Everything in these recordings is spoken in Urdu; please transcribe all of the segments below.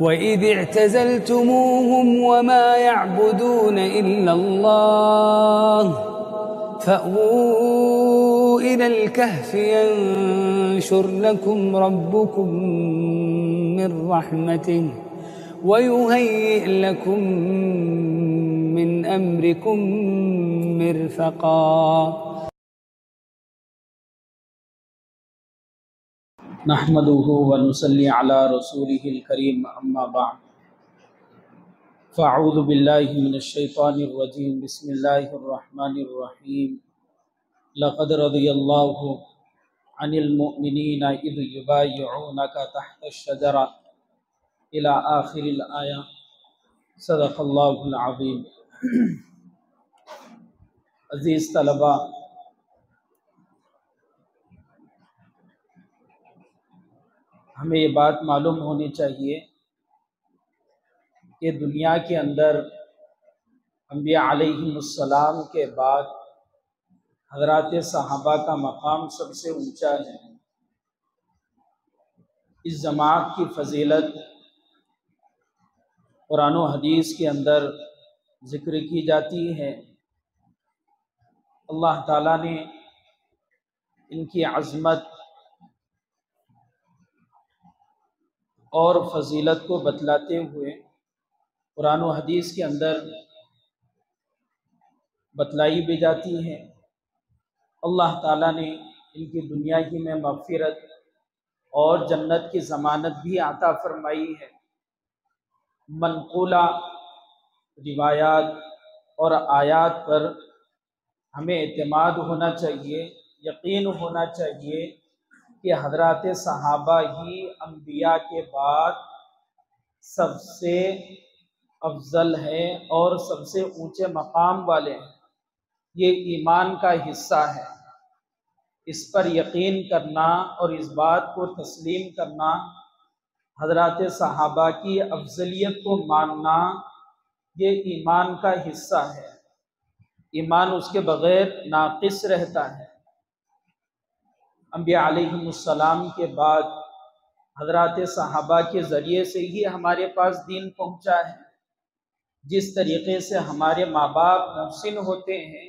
وَإِذِ اعْتَزَلْتُمُوهُمْ وَمَا يَعْبُدُونَ إِلَّا اللَّهَ فَأْوُوا إِلَى الْكَهْفِ يَنشُرْ لَكُمْ رَبُّكُم مِّن رَّحْمَتِهِ وَيُهَيِّئْ لَكُم مِّنْ أَمْرِكُم مِّرْفَقًا. نحمده ونصلي على رسوله الكريم اما بعد فاعوذ بالله من الشيطان الرجيم بسم الله الرحمن الرحيم لقد رضي الله عن المؤمنين إذ يبايعونك تحت الشجرة إلى آخر الآية. صدق اللہ العظیم. عزیز طلباء، ہمیں یہ بات معلوم ہونی چاہیے کہ دنیا کے اندر انبیاء علیہم السلام کے بعد حضرات صحابہ کا مقام سب سے اونچا ہے. اس جماعت کی فضیلت قرآن و حدیث کے اندر ذکر کی جاتی ہے. اللہ تعالیٰ نے ان کی عظمت اور فضیلت کو بتلاتے ہوئے قرآن و حدیث کے اندر بتلائی بھی جاتی ہے. اللہ تعالیٰ نے ان کی دنیا ہی میں مغفرت اور جنت کی ضمانت بھی عطا فرمائی ہے. منقولہ روایات اور آیات پر ہمیں اعتماد ہونا چاہیے، یقین ہونا چاہیے کہ حضرات صحابہ ہی انبیاء کے بعد سب سے افضل ہیں اور سب سے اونچے مقام والے ہیں. یہ ایمان کا حصہ ہے. اس پر یقین کرنا اور اس بات کو تسلیم کرنا، حضرات صحابہ کی افضلیت کو ماننا، یہ ایمان کا حصہ ہے. ایمان اس کے بغیر ناقص رہتا ہے. انبیاء علیہم السلام کے بعد حضرات صحابہ کے ذریعے سے ہی ہمارے پاس دین پہنچا ہے. جس طریقے سے ہمارے ماں باپ محسن ہوتے ہیں،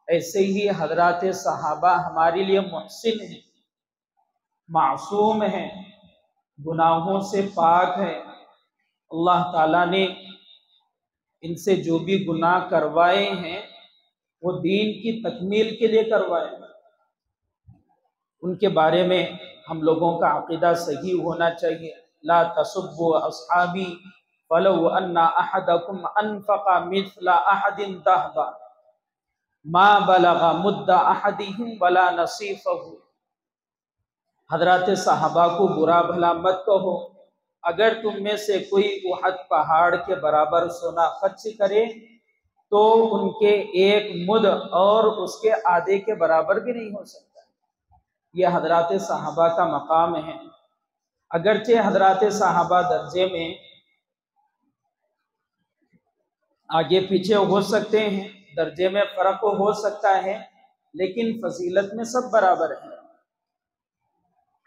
ایسے ہی حضرات صحابہ ہمارے لیے محسن ہیں، معصوم ہیں، گناہوں سے پاک ہیں. اللہ تعالیٰ نے ان سے جو بھی گناہ کروائے ہیں وہ دین کی تکمیل کے لیے کروائے ہیں. ان کے بارے میں ہم لوگوں کا عقیدہ صحیح ہونا چاہیے. لا تسبوا اصحابی فلو ان احدکم انفق مثل احد ذهبا ما بلغ مد احدهم ولا نصیفہ. حضرات صحابہ کو برا بھلا مت کہو. اگر تم میں سے کوئی احد پہاڑ کے برابر سونا خرچ کرے تو ان کے ایک مد اور اس کے آدھے کے برابر بھی نہیں ہو سکتا. یہ حضرات صحابہ کا مقام ہے. اگرچہ حضرات صحابہ درجے میں آگے پیچھے ہو سکتے ہیں، درجے میں فرق ہو سکتا ہے، لیکن فضیلت میں سب برابر ہیں.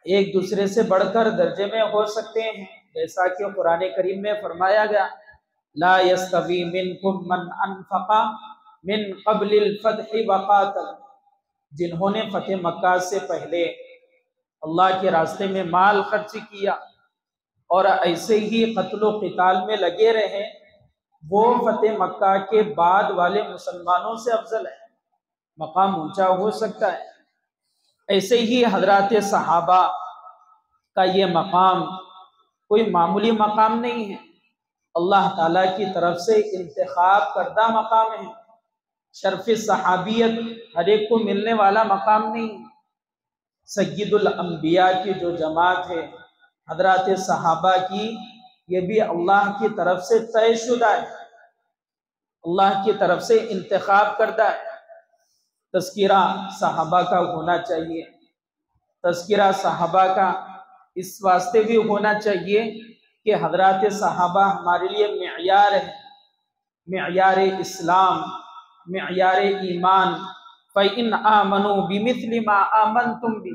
ایک دوسرے سے بڑھ کر درجے میں ہو سکتے ہیں، جیسا کہ قرآن کریم میں فرمایا گیا لا یستوی منکم من انفق من قبل الفتح وقاتل. جنہوں نے فتح مکہ سے پہلے اللہ کے راستے میں مال خرچ کیا اور ایسے ہی قتل و قتال میں لگے رہے، وہ فتح مکہ کے بعد والے مسلمانوں سے افضل ہے، مقام اونچا ہو سکتا ہے. ایسے ہی حضرات صحابہ کا یہ مقام کوئی معمولی مقام نہیں ہے، اللہ تعالیٰ کی طرف سے انتخاب کردہ مقام ہے. شرف صحابیت ہر ایک کو ملنے والا مقام نہیں ہے. سید الانبیاء کی جو جماعت ہے حضرات صحابہ کی، یہ بھی اللہ کی طرف سے طے شدہ ہے، اللہ کی طرف سے انتخاب کردہ ہے. تذکرہ صحابہ کا ہونا چاہیے. تذکرہ صحابہ کا اس واسطے بھی ہونا چاہیے کہ حضرات صحابہ ہمارے لیے معیار ہے، معیار اسلام، معیار ایمان. فَإِنْ آمَنُوا بِمِثْلِ مَا آمَنْتُمْ بِهِ.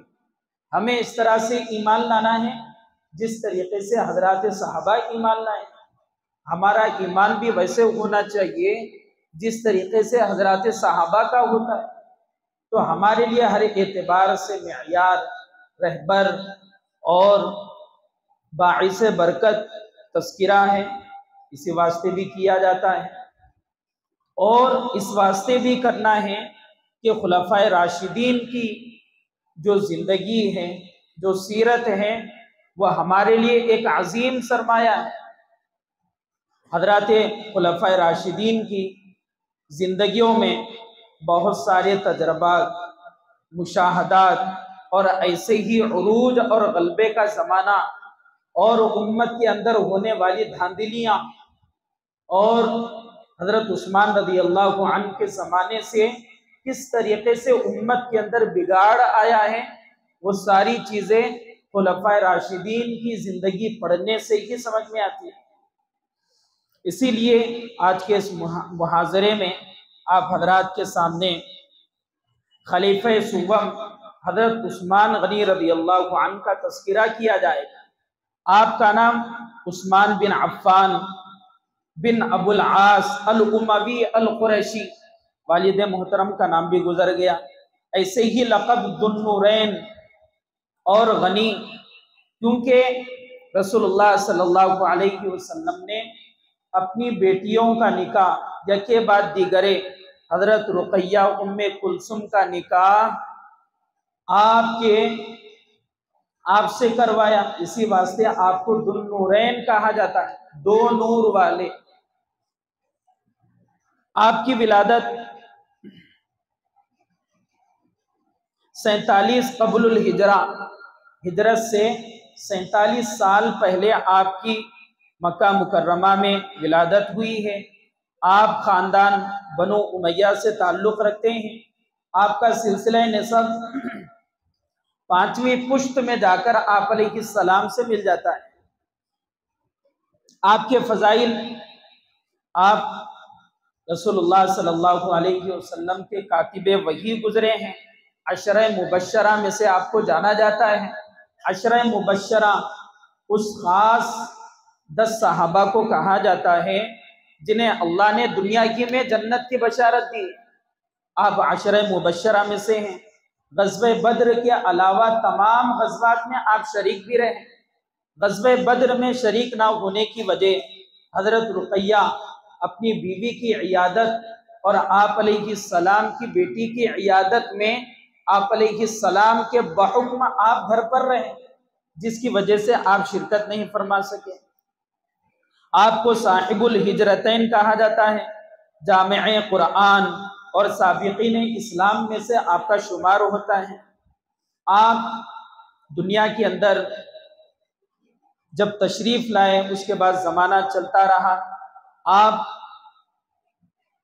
ہمیں اس طرح سے ایمان لانا ہے جس طریقے سے حضرات صحابہ ایمان لائے، ہمارا ایمان بھی ویسے ہونا چاہیے جس طریقے سے حضرات صحابہ کا ہوتا ہے۔ تو ہمارے لیے ہر اعتبار سے معیار، رہبر اور باعث برکت تذکرہ ہے، اسی واسطے بھی کیا جاتا ہے، اور اس واسطے بھی کرنا ہے کہ خلفائے راشدین کی جو زندگی ہے، جو سیرت ہے، وہ ہمارے لیے ایک عظیم سرمایہ ہے۔ حضرات خلفائے راشدین کی زندگیوں میں بہت سارے تجربات، مشاہدات اور ایسے ہی عروج اور غلبے کا زمانہ، اور امت کے اندر ہونے والی دھاندلیاں، اور حضرت عثمان رضی اللہ عنہ کے زمانے سے کس طریقے سے امت کے اندر بگاڑ آیا ہے، وہ ساری چیزیں خلفائے راشدین کی زندگی پڑھنے سے ہی سمجھ میں آتی ہے۔ اسی لیے آج کے اس محاضرے میں آپ حضرات کے سامنے خلیفہ سوم حضرت عثمان غنی رضی اللہ عنہ کا تذکرہ کیا جائے گا۔ آپ کا نام عثمان بن عفان بن ابو العاص الاموی القریشی، والد محترم کا نام بھی گزر گیا، ایسے ہی لقب ذو النورین اور غنی، کیونکہ رسول اللہ صلی اللہ علیہ وسلم نے اپنی بیٹیوں کا نکاح یکے بعد دیگرے، حضرت رقیہ ام کلثوم کا نکاح آپ سے کروایا، اسی واسطے آپ کو ذو النورین کہا جاتا ہے، دو نور والے۔ آپ کی ولادت 47 قبل الہجرہ، ہجرت سے 47 سال پہلے آپ کی مکہ مکرمہ میں ولادت ہوئی ہے۔ آپ خاندان بنو امیہ سے تعلق رکھتے ہیں۔ آپ کا سلسلہ نسب 5ویں پشت میں جا کر آپ علیہ السلام سے مل جاتا ہے۔ آپ کے فضائل، آپ رسول اللہ صلی اللہ علیہ وسلم کے کاتب وحی گزرے ہیں، عشرہ مبشرہ میں سے آپ کو جانا جاتا ہے۔ عشرہ مبشرہ اس خاص 10 صحابہ کو کہا جاتا ہے جنہیں اللہ نے دنیا ہی میں جنت کی بشارت دی۔ آپ عشرہ مبشرہ میں سے ہیں۔ غزوہ بدر کے علاوہ تمام غزوات میں آپ شریک بھی رہے۔ غزوہ بدر میں شریک نہ ہونے کی وجہ حضرت رقیہ اپنی بیوی کی عیادت اور آپ علیہ السلام کی بیٹی کی عیادت میں آپ علیہ السلام کے بحکم آپ گھر پر رہے، جس کی وجہ سے آپ شرکت نہیں فرما سکے۔ آپ کو صاحب الہجرتین کہا جاتا ہے، جامع قرآن اور سابقین اسلام میں سے آپ کا شمار ہوتا ہے۔ آپ دنیا کے اندر جب تشریف لائے اس کے بعد زمانہ چلتا رہا، آپ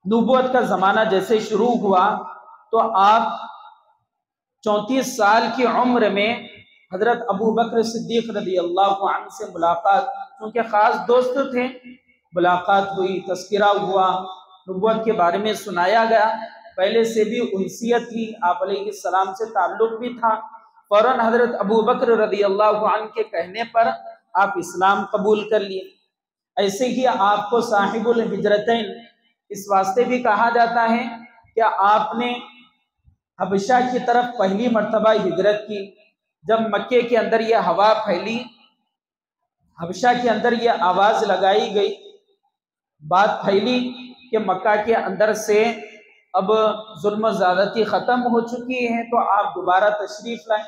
نبوت کا زمانہ جیسے شروع ہوا تو آپ 34 سال کی عمر میں حضرت ابو بکر صدیق رضی اللہ عنہ سے ملاقات، کیونکہ خاص دوست تھے، ملاقات ہوئی، تذکرہ ہوا، نبوت کے بارے میں سنایا گیا، پہلے سے بھی انسیت تھی، آپ علیہ السلام سے تعلق بھی تھا۔ فوراً حضرت ابو بکر رضی اللہ عنہ کے کہنے پر آپ اسلام قبول کر لیے۔ ایسے ہی آپ کو صاحب الہجرتین اس واسطے بھی کہا جاتا ہے کہ آپ نے حبشہ کی طرف پہلی مرتبہ ہجرت کی۔ جب مکے کے اندر یہ ہوا پھیلی، حبشہ کے اندر یہ آواز لگائی گئی، بات پھیلی کہ مکہ کے اندر سے اب ظلم و زیادتی ختم ہو چکی ہے، تو آپ دوبارہ تشریف لائیں۔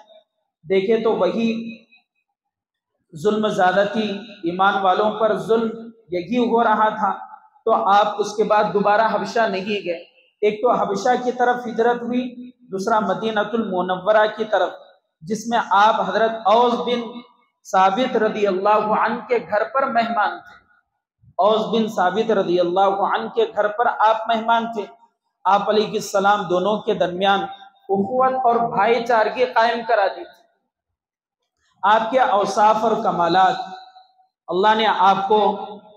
دیکھیں تو وہی ظلم و زیادتی، ایمان والوں پر ظلم یہی ہو رہا تھا، تو آپ اس کے بعد دوبارہ حبشہ نہیں گئے۔ ایک تو حبشہ کی طرف ہجرت ہوئی، دوسرا مدینہ المنورہ کی طرف، جس میں آپ حضرت اوس بن ثابت رضی اللہ عنہ کے گھر پر مہمان تھے۔ اوس بن ثابت رضی اللہ عنہ کے گھر پر آپ مہمان تھے۔ آپ علیہ السلام دونوں کے درمیان اخوت اور بھائی چارگی قائم کرا دی تھی۔ آپ کے اوصاف اور کمالات، اللہ نے آپ کو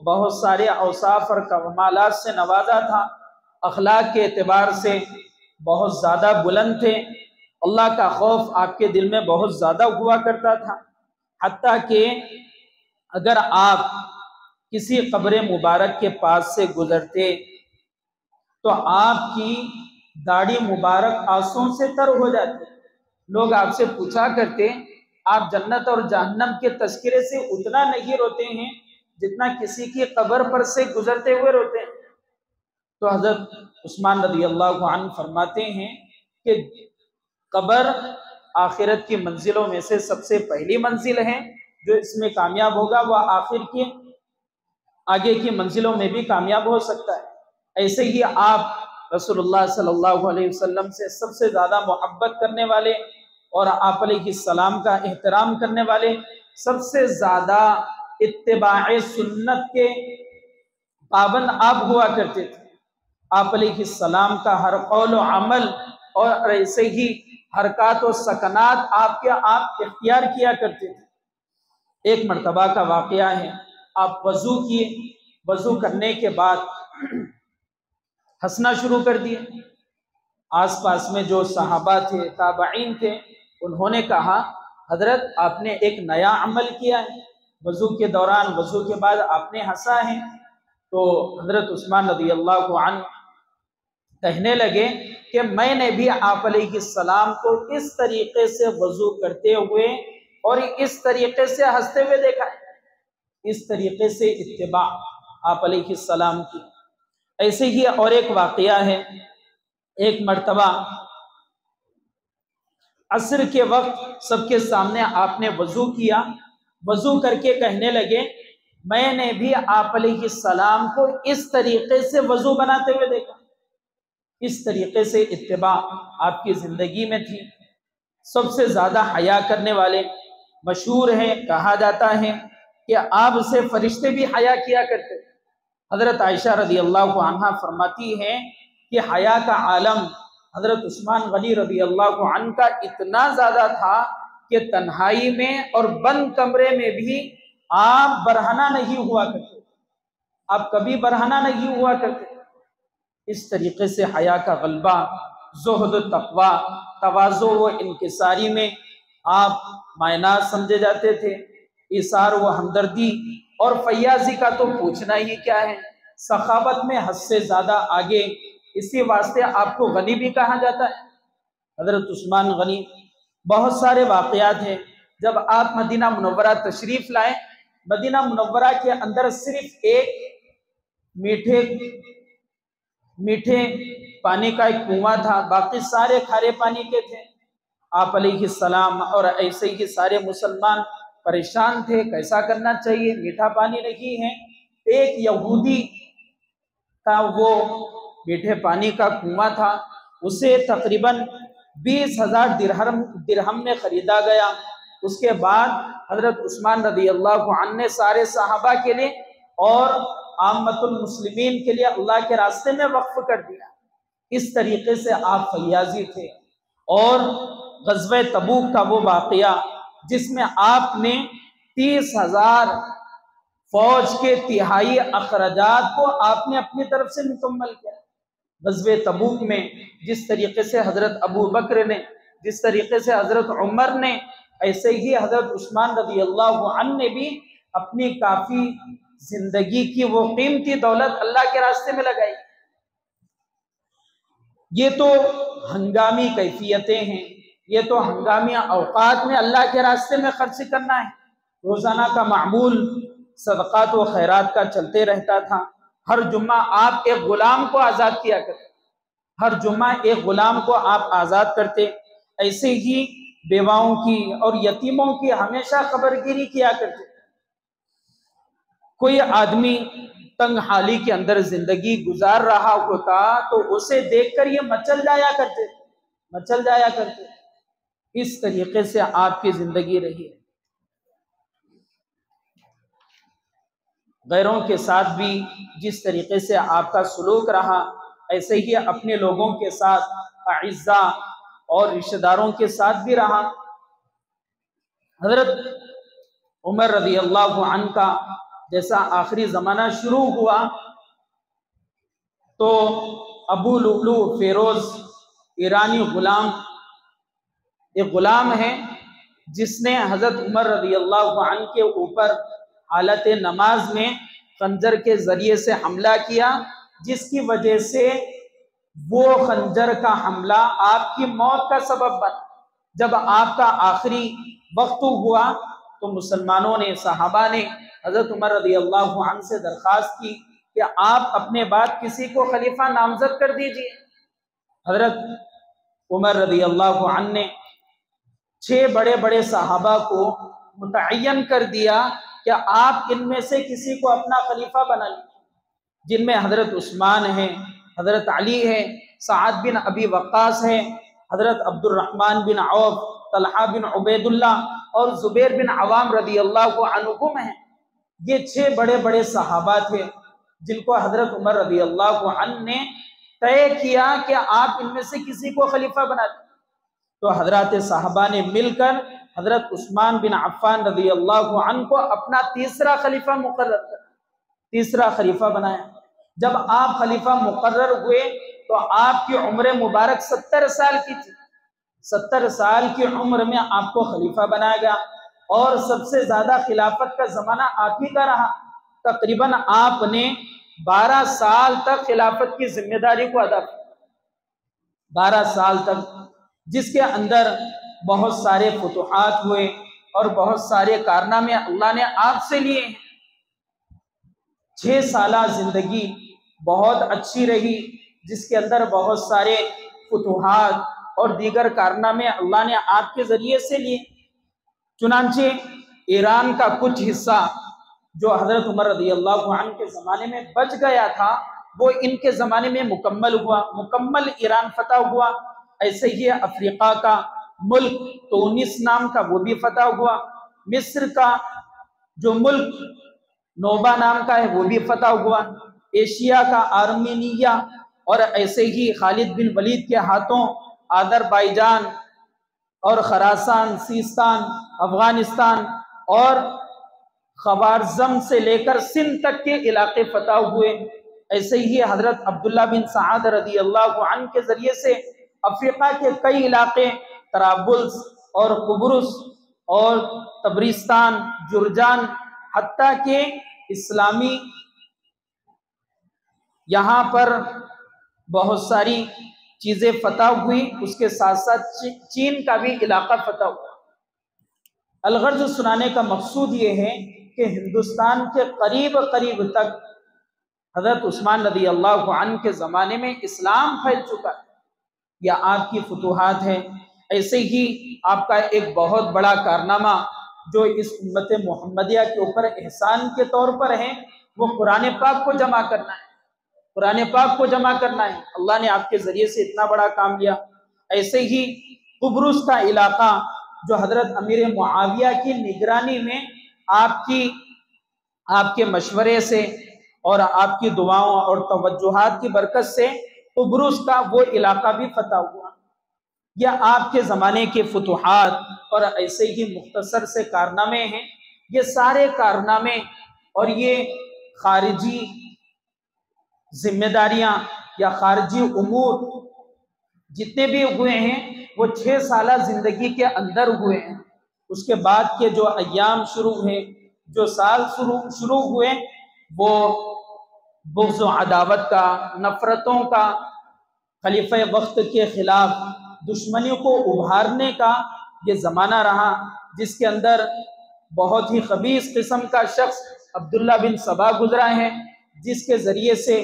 بہت سارے اوصاف اور کمالات سے نوازا تھا، اخلاق کے اعتبار سے بہت زیادہ بلند تھے، اللہ کا خوف آپ کے دل میں بہت زیادہ ہوا کرتا تھا، حتیٰ کہ اگر آپ کسی قبر مبارک کے پاس سے گزرتے تو آپ کی داڑھی مبارک آنسوں سے تر ہو جاتی۔ لوگ آپ سے پوچھا کرتے آپ جنت اور جہنم کے تذکرے سے اتنا نہیں روتے ہیں جتنا کسی کی قبر پر سے گزرتے ہوئے روتے ہیں۔ تو حضرت عثمان رضی اللہ عنہ فرماتے ہیں کہ قبر آخرت کی منزلوں میں سے سب سے پہلی منزل ہے، جو اس میں کامیاب ہوگا وہ آخر کی آگے کی منزلوں میں بھی کامیاب ہو سکتا ہے۔ ایسے ہی آپ رسول اللہ صلی اللہ علیہ وسلم سے سب سے زیادہ محبت کرنے والے اور آپ علیہ السلام کا احترام کرنے والے، سب سے زیادہ اتباع سنت کے پابند آپ ہوا کرتے تھے۔ آپ علیہ السلام کا ہر قول و عمل اور ایسے ہی حرکات و سکنات آپ اختیار کیا کرتے تھے۔ ایک مرتبہ کا واقعہ ہے، آپ وضو کیے، وضو کرنے کے بعد ہنسنا شروع کر دیے۔ آس پاس میں جو صحابہ تھے، تابعین تھے، انہوں نے کہا حضرت آپ نے ایک نیا عمل کیا ہے، وضو کے دوران وضو کے بعد آپ نے ہنسا ہے۔ تو حضرت عثمان رضی اللہ عنہ کہنے لگے کہ میں نے بھی آپ علیہ السلام کو اس طریقے سے وضو کرتے ہوئے اور اس طریقے سے ہنستے ہوئے دیکھا ہے، اس طریقے سے اتباع آپ علیہ السلام کی۔ ایسے ہی اور ایک واقعہ ہے، ایک مرتبہ عصر کے وقت سب کے سامنے آپ نے وضو کیا، وضو کر کے کہنے لگے میں نے بھی آپ علیہ السلام کو اس طریقے سے وضو بناتے ہوئے دیکھا۔ اس طریقے سے اتباع آپ کی زندگی میں تھی۔ سب سے زیادہ حیا کرنے والے مشہور ہیں، کہا جاتا ہے کہ آپ سے فرشتے بھی حیا کیا کرتے۔ حضرت عائشہ رضی اللہ عنہا فرماتی ہیں کہ حیا کا عالم حضرت عثمان غنی رضی اللہ عنہ کا اتنا زیادہ تھا کہ تنہائی میں اور بند کمرے میں بھی آپ برہنہ نہیں ہوا کرتے، آپ کبھی برہنہ نہیں ہوا کرتے۔ اس طریقے سے حیا کا غلبہ، زہد و تقوی، تواضع و انکساری میں آپ مائنات سمجھے جاتے تھے۔ ایثار و ہمدردی اور فیاضی کا تو پوچھنا ہی کیا ہے، سخاوت میں حد سے زیادہ آگے، اسی واسطے آپ کو غنی بھی کہا جاتا ہے۔ حضرت عثمان غنی، بہت سارے واقعات ہیں۔ جب آپ مدینہ منورہ تشریف لائے، مدینہ منورہ کے اندر صرف ایک میٹھے پانی کا ایک کنواں تھا، باقی سارے کھارے پانی کے تھے۔ آپ علیہ السلام اور ایسے ہی سارے مسلمان پریشان تھے، کیسا کرنا چاہیے، میٹھا پانی نہیں ہے۔ ایک یہودی کا وہ میٹھے پانی کا کنواں تھا، اسے تقریباً 20,000 درہم میں خریدا گیا۔ اس کے بعد حضرت عثمان رضی اللہ عنہ نے سارے صحابہ کے لیے اور عامت المسلمین کے لیے اللہ کے راستے میں وقف کر دیا۔ اس طریقے سے آپ فیاضی تھے۔ اور غزوہ تبوک کا وہ واقعہ جس میں آپ نے 30,000 فوج کے تہائی اخراجات کو آپ نے اپنی طرف سے مکمل کیا۔ غزوہ تبوک میں جس طریقے سے حضرت ابو بکر نے، جس طریقے سے حضرت عمر نے، ایسے ہی حضرت عثمان رضی اللہ عنہ نے بھی اپنی کافی زندگی کی وہ قیمتی دولت اللہ کے راستے میں لگائی۔ یہ تو ہنگامی کیفیتیں ہیں، یہ تو ہنگامی اوقات میں اللہ کے راستے میں خرچ کرنا ہے۔ روزانہ کا معمول صدقات و خیرات کا چلتے رہتا تھا۔ ہر جمعہ آپ ایک غلام کو آزاد کیا کرتے، ہر جمعہ ایک غلام کو آپ آزاد کرتے۔ ایسے ہی بیواؤں کی اور یتیموں کی ہمیشہ خبرگیری کیا کرتے۔ کوئی آدمی تنگ حالی کے اندر زندگی گزار رہا ہوتا تو اسے دیکھ کر یہ مچل جایا کرتے۔ اس طریقے سے آپ کی زندگی رہی ہے۔ غیروں کے ساتھ بھی جس طریقے سے آپ کا سلوک رہا، ایسے ہی اپنے لوگوں کے ساتھ، اعزاء اور رشتہ داروں کے ساتھ بھی رہا۔ حضرت عمر رضی اللہ عنہ کا جیسا آخری زمانہ شروع ہوا تو ابو لؤلؤ فیروز ایرانی غلام، ایک غلام ہے جس نے حضرت عمر رضی اللہ عنہ کے اوپر حالت نماز میں خنجر کے ذریعے سے حملہ کیا، جس کی وجہ سے وہ خنجر کا حملہ آپ کی موت کا سبب بنا۔ جب آپ کا آخری وقت ہوا تو مسلمانوں نے، صحابہ نے حضرت عمر رضی اللہ عنہ سے درخواست کی کہ آپ اپنے بعد کسی کو خلیفہ نامزد کر دیجئے۔ حضرت عمر رضی اللہ عنہ نے 6 بڑے بڑے صحابہ کو متعین کر دیا کہ آپ ان میں سے کسی کو اپنا خلیفہ بنا لیجیے، جن میں حضرت عثمان ہیں، حضرت علی ہے، سعد بن ابی وقاص ہے، حضرت عبد الرحمن بن عوف، طلحہ بن عبید اللہ اور زبیر بن عوام رضی اللہ عنہم ہیں۔ یہ 6 بڑے بڑے صحابہ تھے جن کو حضرت عمر رضی اللہ عنہ نے طے کیا کہ آپ ان میں سے کسی کو خلیفہ بنا دیں۔ تو حضرات صحابہ نے مل کر حضرت عثمان بن عفان رضی اللہ عنہ کو اپنا تیسرا خلیفہ مقرر کر، تیسرا خلیفہ بنایا۔ جب آپ خلیفہ مقرر ہوئے تو آپ کی عمر مبارک 70 سال کی تھی۔ 70 سال کی عمر میں آپ کو خلیفہ بنایا گیا اور سب سے زیادہ خلافت کا زمانہ آپ ہی کا رہا۔ تقریباً آپ نے 12 سال تک خلافت کی ذمہ داری کو ادا کیا، 12 سال تک، جس کے اندر بہت سارے فتوحات ہوئے اور بہت سارے کارنامے اللہ نے آپ سے لیے ہیں۔ 6 سالہ زندگی بہت اچھی رہی، جس کے اندر بہت سارے فتوحات اور دیگر کارنامے اللہ نے آپ کے ذریعے سے لیے۔ چنانچہ ایران کا کچھ حصہ جو حضرت عمر رضی اللہ عنہ کے زمانے میں بچ گیا تھا وہ ان کے زمانے میں مکمل ہوا، مکمل ایران فتح ہوا۔ ایسے ہی افریقہ کا ملک تونس نام کا وہ بھی فتح ہوا، مصر کا جو ملک نوبا نام کا ہے وہ بھی فتح ہوا، ایشیا کا آرمینیا، اور ایسے ہی خالد بن ولید کے ہاتھوں آذربائیجان اور خراسان، سیستان، افغانستان اور خوارزم سے لے کر سندھ تک کے علاقے فتح ہوئے۔ ایسے ہی حضرت عبداللہ بن سعد رضی اللہ عنہ کے ذریعے سے افریقہ کے کئی علاقے، طرابلس اور قبرص اور تبرستان، جرجان، حتیٰ کہ اسلامی یہاں پر بہت ساری چیزیں فتح ہوئی، اس کے ساتھ ساتھ چین کا بھی علاقہ فتح ہوا۔ الغرض سنانے کا مقصود یہ ہے کہ ہندوستان کے قریب قریب تک حضرت عثمان رضی اللہ عنہ کے زمانے میں اسلام پھیل چکا ہے، یہ آپ کی فتوحات ہے۔ ایسے ہی آپ کا ایک بہت بڑا کارنامہ جو اس امت محمدیہ کے اوپر احسان کے طور پر ہے وہ قرآن پاک کو جمع کرنا ہے، قرآن پاک کو جمع کرنا ہے۔ اللہ نے آپ کے ذریعے سے اتنا بڑا کام لیا۔ ایسے ہی قبرص کا علاقہ جو حضرت امیر معاویہ کی نگرانی میں آپ کے مشورے سے اور آپ کی دعاؤں اور توجہات کی برکت سے قبرص کا وہ علاقہ بھی فتح ہوا۔ یہ آپ کے زمانے کے فتوحات اور ایسے ہی مختصر سے کارنامے ہیں۔ یہ سارے کارنامے اور یہ خارجی ذمہ داریاں یا خارجی امور جتنے بھی ہوئے ہیں وہ 6 سالہ زندگی کے اندر ہوئے ہیں۔ اس کے بعد کے جو ایام شروع ہوئے، جو سال شروع ہوئے، وہ بغض و عداوت کا، نفرتوں کا، خلیفہ وقت کے خلاف دشمنیوں کو ابھارنے کا یہ زمانہ رہا، جس کے اندر بہت ہی خبیث قسم کا شخص عبداللہ بن سبا گزرا ہے، جس کے ذریعے سے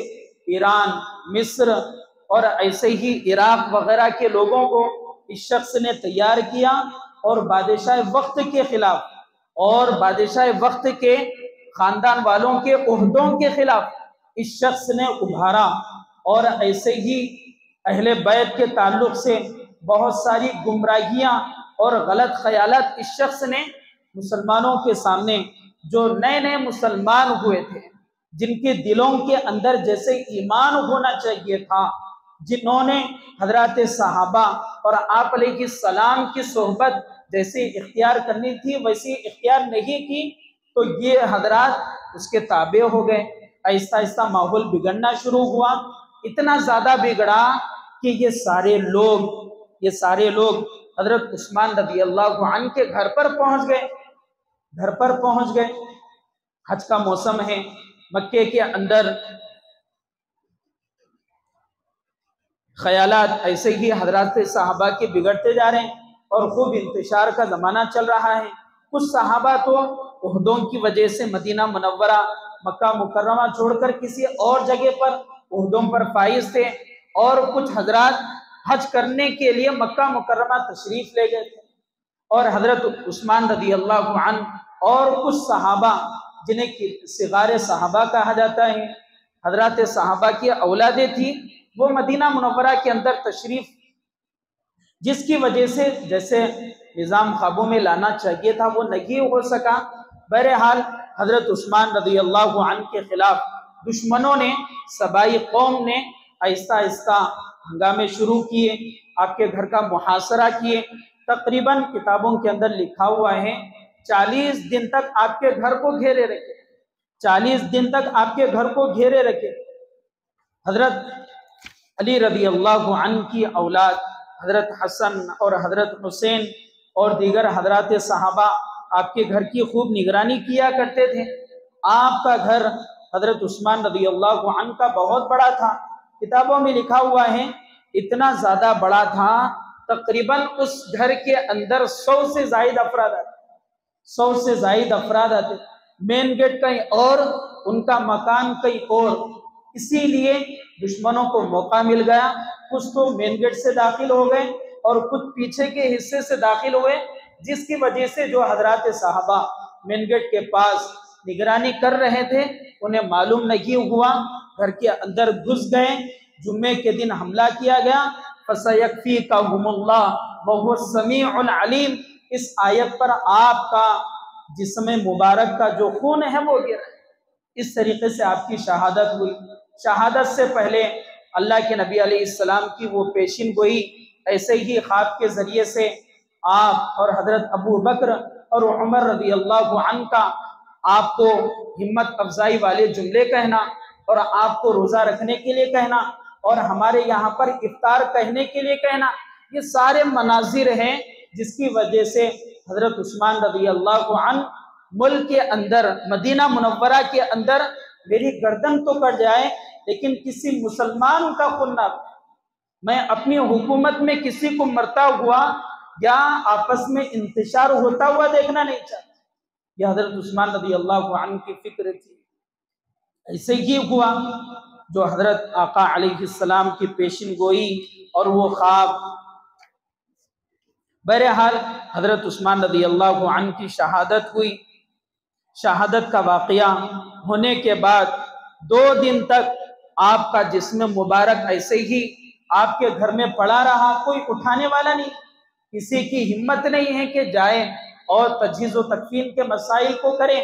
ایران، مصر اور ایسے ہی عراق وغیرہ کے لوگوں کو اس شخص نے تیار کیا اور بادشاہ وقت کے خلاف اور بادشاہ وقت کے خاندان والوں کے عہدوں کے خلاف اس شخص نے ابھارا، اور ایسے ہی اہل بیت کے تعلق سے بہت ساری گمراہیاں اور غلط خیالات اس شخص نے مسلمانوں کے سامنے، جو نئے نئے مسلمان ہوئے تھے، جن کے دلوں کے اندر جیسے ایمان ہونا چاہیے تھا، جنہوں نے حضرات صحابہ اور آپ علیہ السلام کی صحبت جیسے اختیار کرنی تھی ویسی اختیار نہیں کی، تو یہ حضرات اس کے تابع ہو گئے۔ آہستہ آہستہ ماحول بگڑنا شروع ہوا، اتنا زیادہ بگڑا کہ یہ سارے لوگ حضرت عثمان رضی اللہ عنہ کے گھر پر پہنچ گئے. حج کا موسم ہے، مکے کے اندر خیالات ایسے ہی حضرات صحابہ کے بگڑتے جا رہے ہیں اور خوب انتشار کا زمانہ چل رہا ہے. کچھ صحابہ تو عہدوں کی وجہ سے مدینہ منورہ مکہ مکرمہ چھوڑ کر کسی اور جگہ پر عہدوں پر فائز تھے، اور کچھ حضرات حج کرنے کے لیے مکہ مکرمہ تشریف لے گئے تھے. اور حضرت عثمان رضی اللہ عنہ اور کچھ صحابہ جنہیں صغار صحابہ کہا جاتا ہے، حضرات صحابہ کی اولادیں تھیں، وہ مدینہ منورہ کے اندر تشریف، جس کی وجہ سے جیسے نظام قابو میں لانا چاہیے تھا وہ نہیں ہو سکا. بہرحال حضرت عثمان رضی اللہ عنہ کے خلاف دشمنوں نے، سبائی قوم نے آہستہ آہستہ ہنگامے شروع کیے، آپ کے گھر کا محاصرہ کیے. تقریباً کتابوں کے اندر لکھا ہوا ہے 40 دن تک آپ کے گھر کو گھیرے رکھے، 40 دن تک آپ کے گھر کو گھیرے رکھے. حضرت علی رضی اللہ عنہ کی اولاد حضرت حسن اور حضرت حسین اور دیگر حضرات صحابہ آپ کے گھر کی خوب نگرانی کیا کرتے تھے. آپ کا گھر حضرت عثمان رضی اللہ عنہ کا بہت بڑا تھا. کتابوں میں لکھا ہوا ہے اتنا زیادہ بڑا تھا، تقریباً اس گھر کے اندر 100 سے زائد افراد آتے. مین گیٹ کہیں اور، ان کا مکان کہیں اور. اسی لیے دشمنوں کو موقع مل گیا، کچھ تو مین گیٹ سے داخل ہو گئے اور کچھ پیچھے کے حصے سے داخل ہوئے، جس کی وجہ سے جو حضرات صحابہ مین گیٹ کے پاس نگرانی کر رہے تھے انہیں معلوم نہیں ہوا، گھر کے اندر گھس گئے. جمعے کے دن حملہ کیا گیا. فَسَيَكْفِيكَهُمُ اللَّهُ وَهُوَ السَّمِيعُ الْعَلِيمُ. اس آیت پر آپ کا جسم مبارک کا جو خون ہے وہ گرا. اس طریقے سے آپ کی شہادت ہوئی. شہادت سے پہلے اللہ کے نبی علیہ السلام کی وہ پیشین گوئی، ایسے ہی خواب کے ذریعے سے آپ اور حضرت ابو بکر اور عمر رضی اللہ عنہ کا آپ کو ہمت افزائی والے جملے کہنا اور آپ کو روزہ رکھنے کے لیے کہنا اور ہمارے یہاں پر افطار کہنے کے لیے کہنا، یہ سارے مناظر ہیں جس کی وجہ سے حضرت عثمان رضی اللہ عنہ ملک کے اندر، مدینہ منورہ کے اندر میری گردن تو کٹ جائے لیکن کسی مسلمان کا خون نہ، میں اپنی حکومت میں کسی کو مرتا ہوا یا آپس میں انتشار ہوتا ہوا دیکھنا نہیں چاہتا. یہ حضرت عثمان رضی اللہ عنہ کی فکر تھی. ایسے ہی ہوا جو حضرت آقا علیہ السلام کی پیشین گوئی اور وہ خواب. بہرحال حضرت عثمان رضی اللہ عنہ کی شہادت ہوئی. شہادت کا واقعہ ہونے کے بعد 2 دن تک آپ کا جسم مبارک ایسے ہی آپ کے گھر میں پڑا رہا، کوئی اٹھانے والا نہیں، کسی کی ہمت نہیں ہے کہ جائے اور تجہیز و تکفین کے مسائل کو کریں.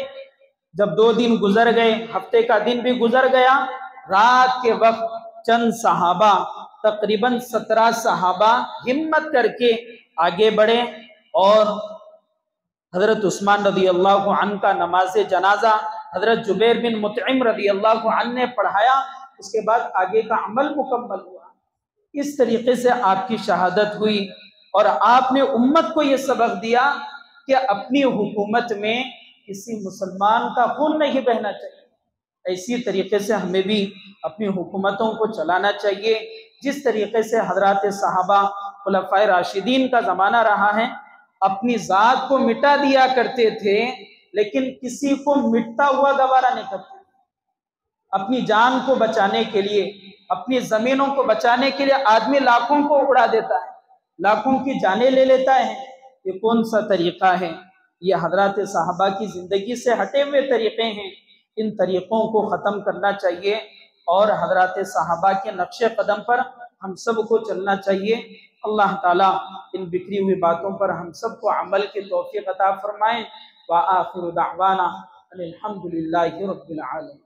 جب 2 دن گزر گئے، ہفتے کا دن بھی گزر گیا، رات کے وقت چند صحابہ، تقریباً 17 صحابہ ہمت کر کے آگے بڑھے اور حضرت عثمان رضی اللہ عنہ کا نماز جنازہ حضرت جبیر بن مطعم رضی اللہ عنہ نے پڑھایا. اس کے بعد آگے کا عمل مکمل ہوا. اس طریقے سے آپ کی شہادت ہوئی اور آپ نے امت کو یہ سبق دیا کہ اپنی حکومت میں کسی مسلمان کا خون نہیں بہنا چاہیے. اسی طریقے سے ہمیں بھی اپنی حکومتوں کو چلانا چاہیے جس طریقے سے حضرات صحابہ خلفائے راشدین کا زمانہ رہا ہے. اپنی ذات کو مٹا دیا کرتے تھے لیکن کسی کو مٹتا ہوا گوارا نہیں کرتے. اپنی جان کو بچانے کے لیے، اپنی زمینوں کو بچانے کے لیے آدمی لاکھوں کو اڑا دیتا ہے، لاکھوں کی جانیں لے لیتا ہے. یہ کون سا طریقہ ہے؟ یہ حضرات صحابہ کی زندگی سے ہٹے ہوئے طریقے ہیں. ان طریقوں کو ختم کرنا چاہیے اور حضرات صحابہ کے نقش قدم پر ہم سب کو چلنا چاہیے. اللہ تعالیٰ ان بکھری ہوئی باتوں پر ہم سب کو عمل کی توفیق عطا فرمائیں. وآخر دعوانا الحمد للہ رب العالمین.